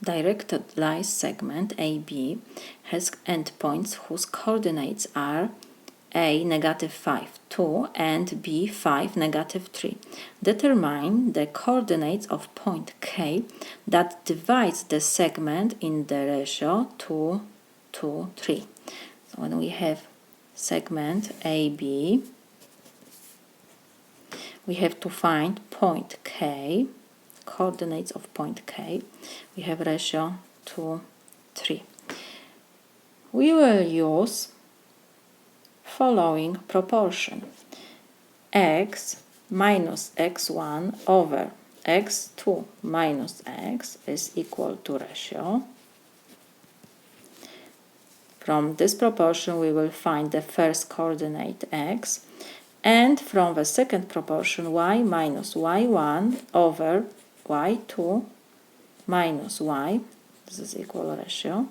directed line segment AB has endpoints whose coordinates are A, -5, 2 and B, 5, -3. Determine the coordinates of point K that divides the segment in the ratio 2, 2, 3. So when we have segment AB, we have to find point K, coordinates of point K. We have ratio 2, 3. We will use following proportion: x minus x1 over x2 minus x is equal to ratio. From this proportion we will find the first coordinate x, and from the second proportion y minus y1 over y2 minus y, this is equal ratio,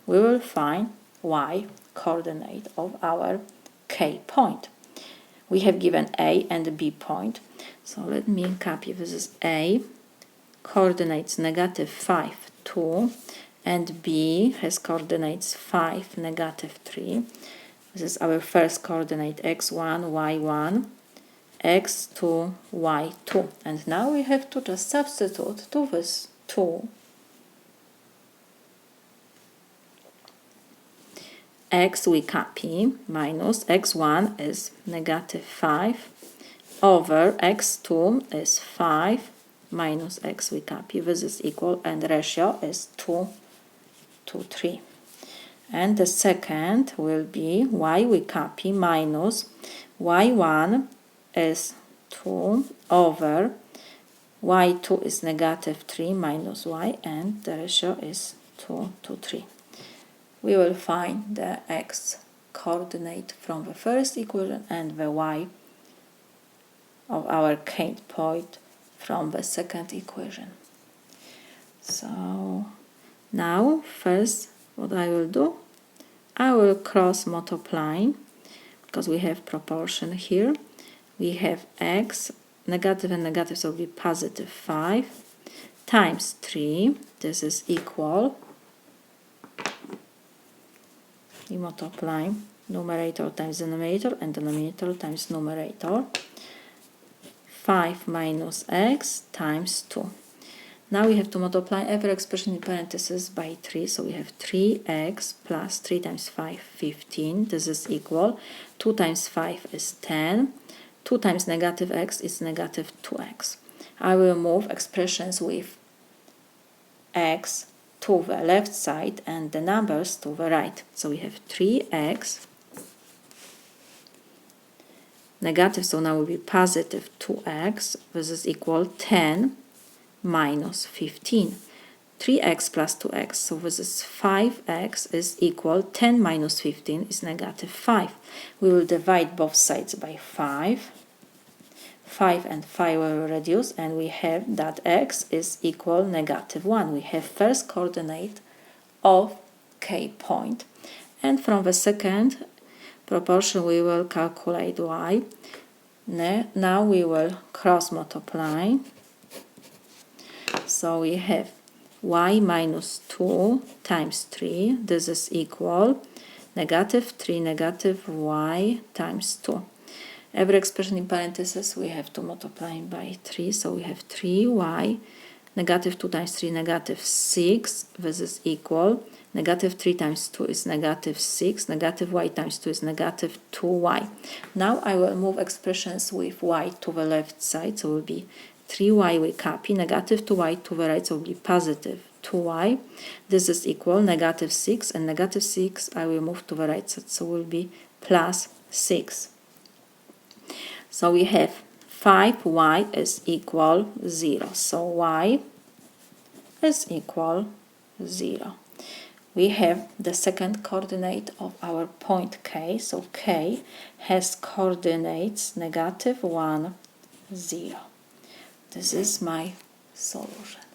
we will find y coordinate of our K point. We have given A and B point, so let me copy. This is A, coordinates -5, 2, and B has coordinates 5, -3. This is our first coordinate x1, y1, x2, y2. And now we have to just substitute to this 2 x we copy, minus x1 is -5 over x2 is 5 minus x we copy. This is equal, and ratio is 2 to 3. And the second will be y we copy minus y1 is 2 over y2 is -3 minus y, and the ratio is 2 to 3. We will find the x coordinate from the first equation and the y of our K point from the second equation. So now first what I will do, I will cross multiply, because we have proportion here. We have x, negative and negative, so it will be positive 5 times 3. This is equal, we multiply numerator times denominator and denominator times numerator. 5 minus x times 2. Now we have to multiply every expression in parentheses by 3, so we have 3x plus 3 times 5, 15. This is equal, 2 times 5 is 10. 2 times negative x is negative 2x. I will move expressions with x to the left side and the numbers to the right. So we have 3x negative, so now will be positive 2x. This is equal 10 minus 15. 3x plus 2x, so this is 5x is equal 10 minus 15 is negative 5. We will divide both sides by 5. 5 and 5 will reduce, and we have that x is equal -1. We have first coordinate of K point. And from the second proportion we will calculate y. Now we will cross multiply. So we have y minus 2 times 3. This is equal -3 negative y times 2. Every expression in parentheses we have to multiply by 3, so we have 3y, -2 times 3, -6. This is equal, -3 times 2 is -6, y times 2 is -2y. Now I will move expressions with y to the left side, so it will be 3y we copy, -2y to the right, so it will be positive 2y. This is equal, -6, and -6 I will move to the right side, so it will be plus 6. So we have 5y is equal 0. So y is equal 0. We have the second coordinate of our point K. So K has coordinates -1, 0. This is my solution.